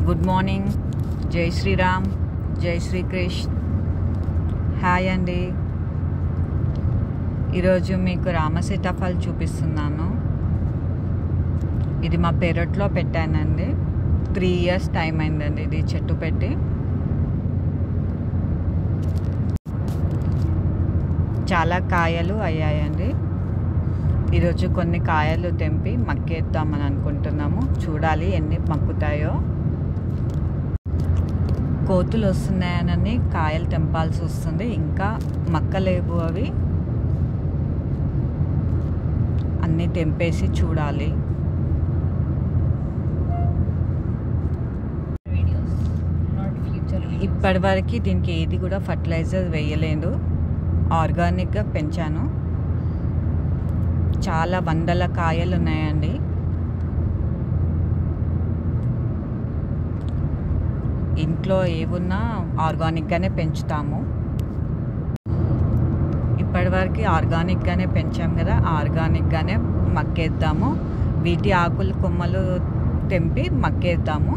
Good morning. జై శ్రీరామ్, జై Srikrishna. Hi అండి. ఈరోజు మీకు రామసీతాఫల్ చూపిస్తున్నాను. ఇది మా పెరట్లో పెట్టానండి. 3 years టైం అయిందండి ఇది చెట్టు పెట్టి. చాలా కాయలు అయ్యాయండి. ఈరోజు కొన్ని కాయలు తెంపి మక్కేద్దామని అనుకుంటున్నాము. చూడాలి ఎన్ని మక్కుతాయో. కోతులు వస్తున్నాయని కాయలు తెంపాల్సి వస్తుంది. ఇంకా మక్కలేవు, అవి అన్నీ తెంపేసి చూడాలి. ఇప్పటివరకు దీనికి ఏది కూడా ఫర్టిలైజర్ వేయలేదు. ఆర్గానిక్గా పెంచాను. చాలా వందల కాయలు ఉన్నాయండి. ఇంట్లో ఏమున్నా ఆర్గానిక్గానే పెంచుతాము. ఇప్పటివరకు ఆర్గానిక్గానే పెంచాం కదా, ఆర్గానిక్గానే మక్కేద్దాము. వీటి ఆకులు కొమ్మలు తెంపి మక్కేద్దాము.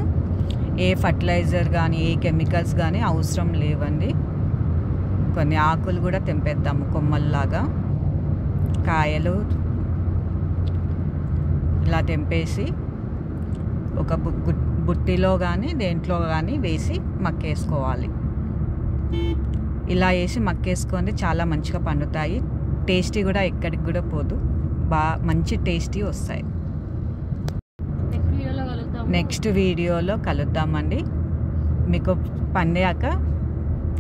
ఏ ఫర్టిలైజర్ కానీ ఏ కెమికల్స్ కానీ అవసరం లేవండి. కొన్ని ఆకులు కూడా తెంపేద్దాము కొమ్మల్లాగా. కాయలు ఇలా తెంపేసి ఒక బుట్టిలో కానీ దేంట్లో కానీ వేసి మక్కేసుకోవాలి. ఇలా వేసి మక్కేసుకొని చాలా మంచిగా పండుతాయి. టేస్టీ కూడా ఎక్కడికి కూడా పోదు. మంచి టేస్టీ వస్తాయి. నెక్స్ట్ వీడియోలో కలుద్దామండి. మీకు పండాక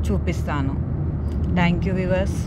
చూపిస్తాను. Thank you viewers.